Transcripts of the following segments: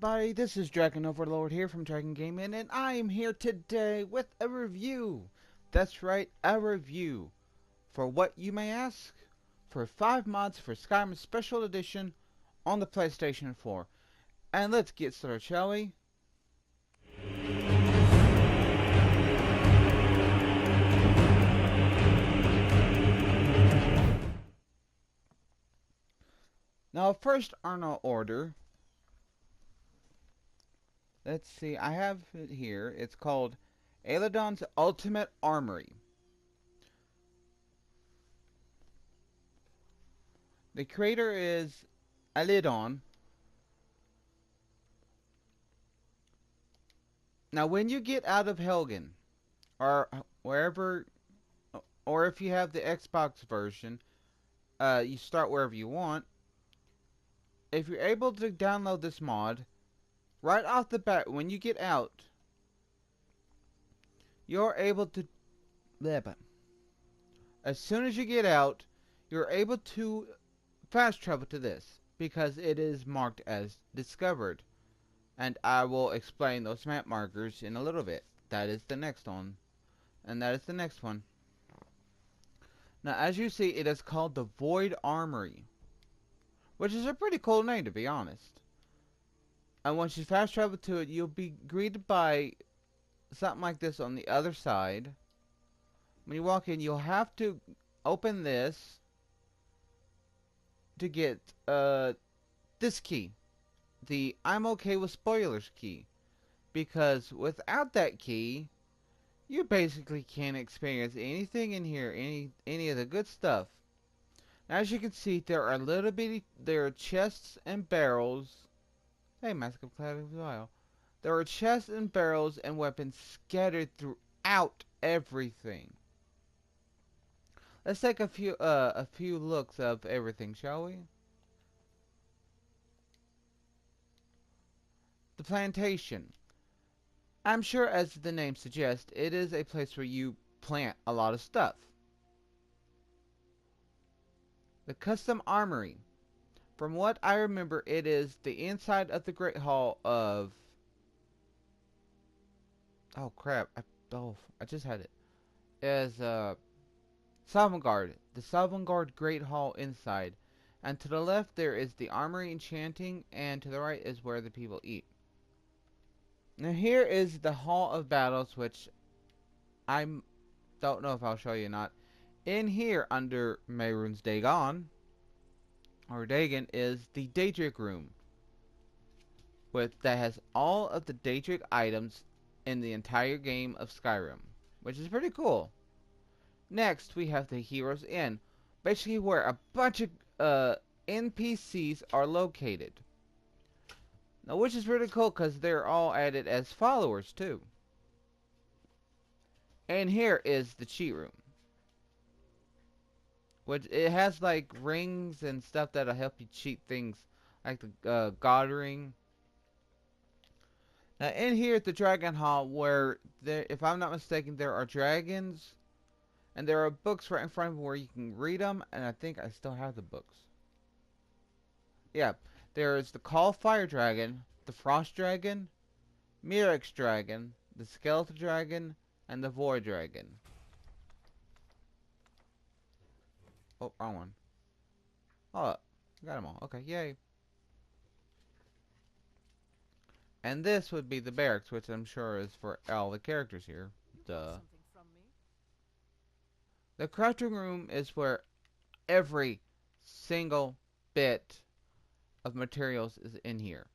everybody, this is Dragon Overlord here from Dragon Gaming, and I am here today with a review. That's right, a review. For what, you may ask? For 5 mods for Skyrim Special Edition on the PlayStation 4. And let's get started, shall we? Now, first on our order, let's see, I have it here. It's called Eladon's Ultimate Armory. The creator is Eladon. Now, when you get out of Helgen, or wherever, or if you have the Xbox version, you start wherever you want. If you're able to download this mod, right off the bat, when you get out, you're able to, as soon as you get out, you're able to fast travel to this, because it is marked as discovered. And I will explain those map markers in a little bit. That is the next one. And that is the next one. Now, as you see, it is called the Void Armory, which is a pretty cool name, to be honest. And once you fast travel to it, you'll be greeted by something like this on the other side. When you walk in, you'll have to open this to get this key. The I'm okay with spoilers key. Because without that key, you basically can't experience anything in here, any of the good stuff. As you can see, there are chests and barrels. Hey, Mask of Cloud as well. There are chests and barrels and weapons scattered throughout everything. Let's take a few looks of everything, shall we? The plantation. I'm sure, as the name suggests, it is a place where you plant a lot of stuff. The custom armory. From what I remember, it is the inside of the Great Hall of... Oh crap! I just had it. As Sovngarde, the Sovngarde Great Hall inside, and to the left there is the armory enchanting, and to the right is where the people eat. Now here is the Hall of Battles, which I don't know if I'll show you or not. In here, under Mehrunes Dagon, or Dagon, is the Daedric Room, that has all of the Daedric items in the entire game of Skyrim, which is pretty cool. Next, we have the Heroes Inn, basically where a bunch of NPCs are located. Now, which is really cool because they're all added as followers too. And here is the cheat room, which it has like rings and stuff that'll help you cheat things, like the God ring. Now, in here at the Dragon Hall, where there, if I'm not mistaken, there are dragons, and there are books right in front of where you can read them. And I think I still have the books. Yeah. There is the Call Fire Dragon, the Frost Dragon, Mirrex Dragon, the Skeletal Dragon, and the Void Dragon. Oh, wrong one. Oh, got them all. Okay, yay. And this would be the barracks, which I'm sure is for all the characters here. Duh. The crafting room is where every single bit of materials is in here.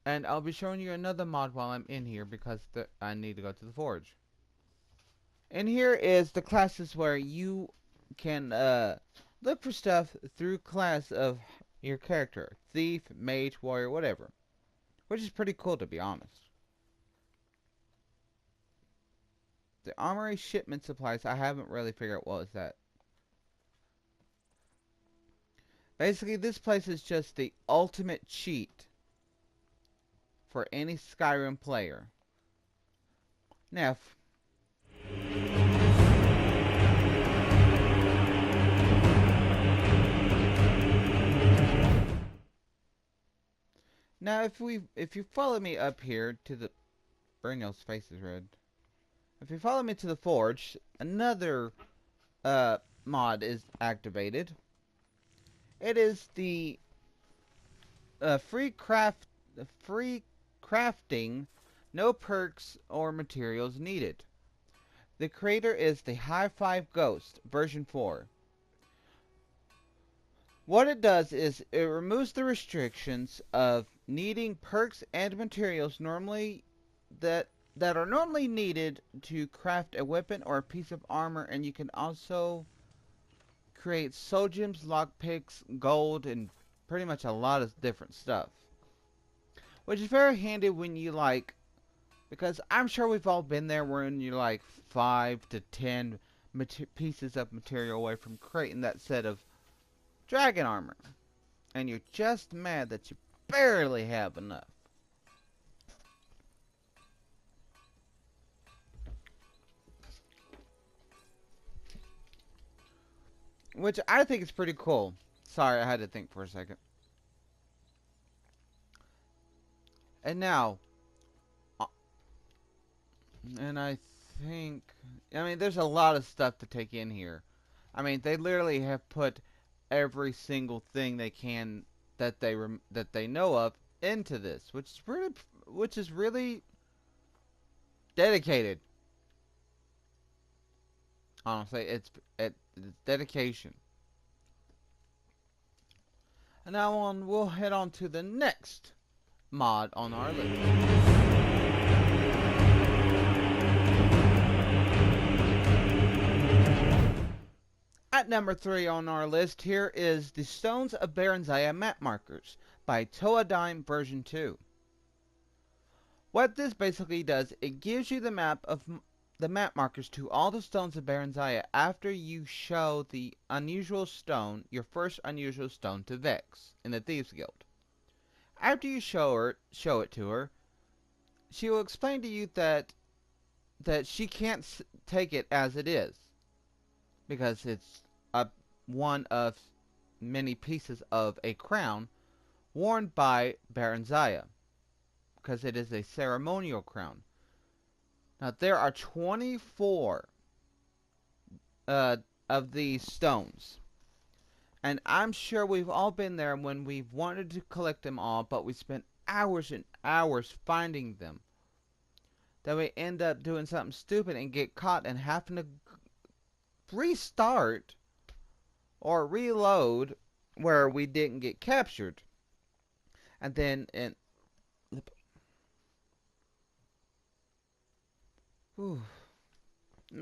And I'll be showing you another mod while I'm in here because I need to go to the forge. And here is the classes where you can look for stuff through class of your character. Thief, mage, warrior, whatever. Which is pretty cool, to be honest. The armory shipment supplies, I haven't really figured out what was that. Basically, this place is just the ultimate cheat for any Skyrim player. Now, Now, if you follow me up here to the Bringell's face is red. If you follow me to the forge, another mod is activated. It is the free crafting, no perks or materials needed. The creator is the High Five Ghost version 4. What it does is it removes the restrictions of needing perks and materials that are normally needed to craft a weapon or a piece of armor, and you can also create soul gems, lockpicks, gold, and pretty much a lot of different stuff. Which is very handy when you because I'm sure we've all been there when you're like 5 to 10 pieces of material away from creating that set of dragon armor. And you're just mad that you barely have enough. Which I think is pretty cool. Sorry, I had to think for a second. And now, and I mean, there's a lot of stuff to take in here. I mean, they literally have put every single thing they can that they know of into this, which is really dedicated. Honestly, it's dedication. And now we'll head on to the next mod on our list. At number 3 on our list here is the Stones of Baranzaya map markers by Toadime version 2. What this basically does, it gives you the map markers to all the stones of Baranzaya after you show the unusual stone, your first unusual stone, to Vex in the Thieves Guild. After you show it to her, she will explain to you that she can't take it as it is, because it's one of many pieces of a crown worn by Baranzaya, because it is a ceremonial crown. Now, there are 24 of these stones. And I'm sure we've all been there when we've wanted to collect them all, but we spent hours and hours finding them. Then we end up doing something stupid and get caught and having to restart or reload where we didn't get captured. And then now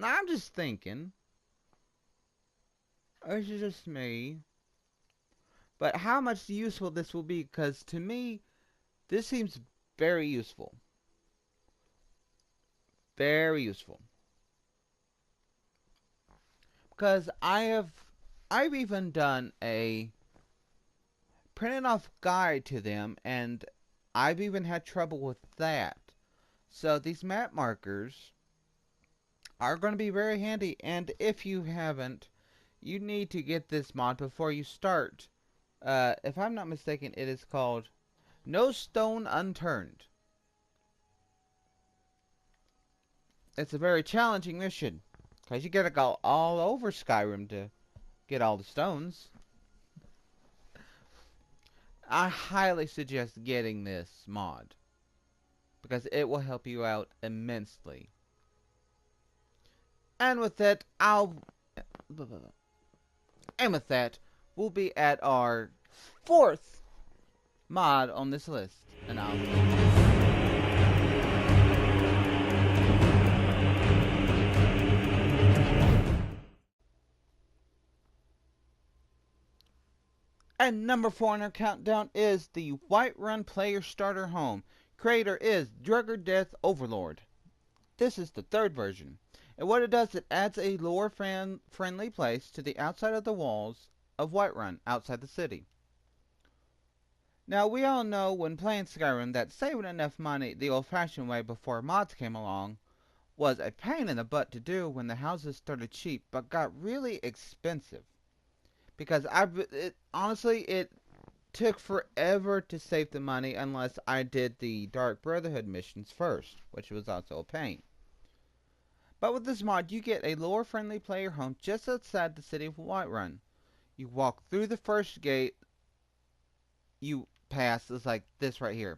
I'm just thinking, this is just me, but how much useful this will be, because to me, this seems very useful. Very useful. Because I've even done a printed off guide to them, and I've even had trouble with that. So these map markers are going to be very handy, and if you haven't, you need to get this mod before you start. If I'm not mistaken, it is called No Stone Unturned. It's a very challenging mission, because you gotta go all over Skyrim to get all the stones. I highly suggest getting this mod, because it will help you out immensely. And with that, we'll be at our 4th mod on this list. And And number 4 on our countdown is the Whiterun Player Starter Home. Creator is Drugger Death Overlord. This is the 3rd version. And what it does, it adds a lore-friendly place to the outside of the walls of Whiterun, outside the city. Now, we all know when playing Skyrim that saving enough money the old-fashioned way before mods came along was a pain in the butt to do when the houses started cheap but got really expensive. Because honestly, took forever to save the money unless I did the Dark Brotherhood missions first, which was also a pain. But with this mod, you get a lore-friendly player home just outside the city of Whiterun. You walk through the first gate you pass, is like this right here.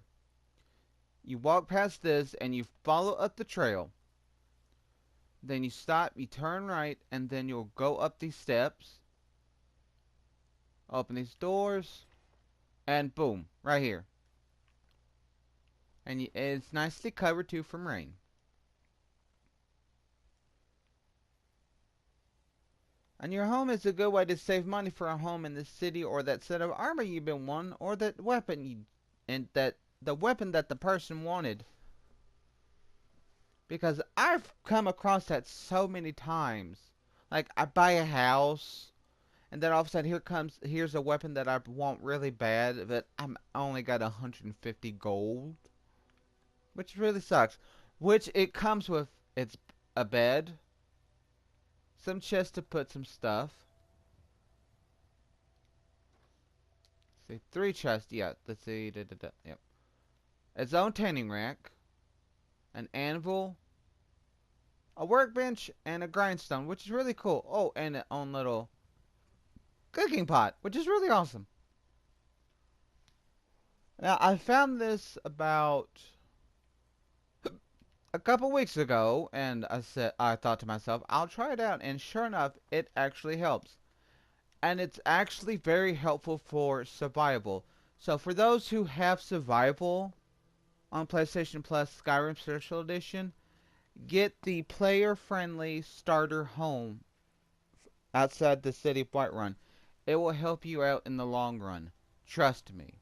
You walk past this and you follow up the trail. Then you stop, you turn right, and then you'll go up these steps. Open these doors. And boom, right here. And it's nicely covered too from rain. And your home is a good way to save money for a home in the city, or that set of armor you've been wanting, or that weapon the weapon that the person wanted. Because I've come across that so many times. Like, I buy a house, and then all of a sudden here's a weapon that I want really bad, but I only got 150 gold. Which really sucks. Which it comes with, it's a bed, some chests to put some stuff. Let's see, 3 chests, yeah, let's see, yep. Its own tanning rack, an anvil, a workbench, and a grindstone, which is really cool. Oh, and its own little cooking pot, which is really awesome. Now, I found this about a couple weeks ago, and I thought to myself, I'll try it out, and sure enough, it actually helps. And it's actually very helpful for survival. So for those who have survival on PlayStation Plus Skyrim Special Edition, get the player-friendly starter home outside the city of Whiterun. It will help you out in the long run. Trust me.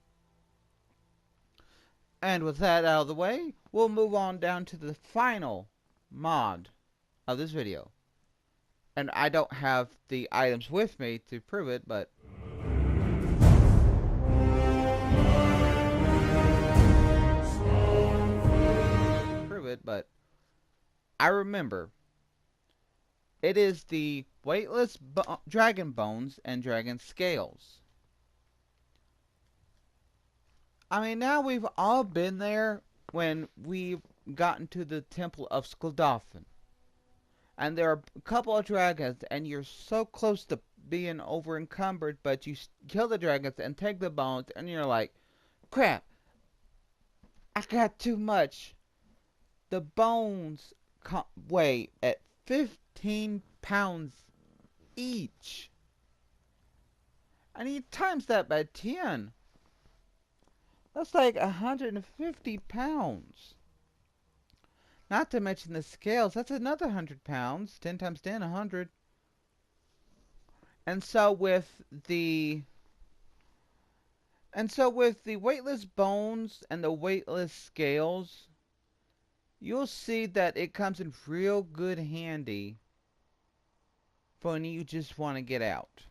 And with that out of the way, we'll move on down to the final mod of this video. And I don't have the items with me to prove it, but I remember. It is the Weightless Dragon Bones and Dragon Scales. I mean, now we've all been there when we've gotten to the Temple of Skuldafn. And there are a couple of dragons, and you're so close to being over encumbered, but you kill the dragons and take the bones, and you're like, crap, I got too much. The bones weigh at 15 pounds each. And he times that by 10. That's like 150 pounds. Not to mention the scales, that's another 100 pounds. 10 times 10, 100. And so with the weightless bones and the weightless scales, you'll see that it comes in real good handy for when you just want to get out.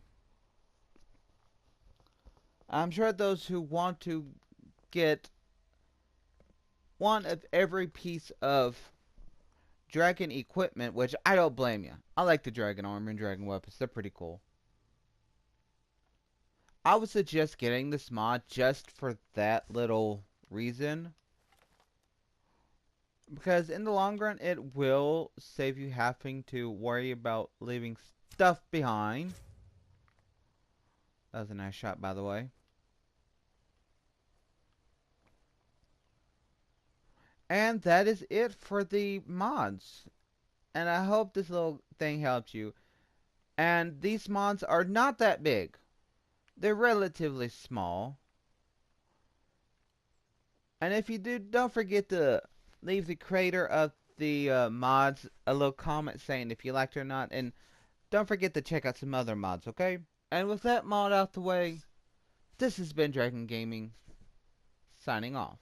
I'm sure those who want to get one of every piece of dragon equipment, which I don't blame you. I like the dragon armor and dragon weapons. They're pretty cool. I would suggest getting this mod just for that little reason. Because in the long run, it will save you having to worry about leaving stuff behind. That was a nice shot, by the way. And that is it for the mods. And I hope this little thing helps you. And these mods are not that big. They're relatively small. And if you do, don't forget to leave the creator of the mods a little comment saying if you liked it or not. And don't forget to check out some other mods, okay? And with that mod out the way, this has been Dragon Gaming, signing off.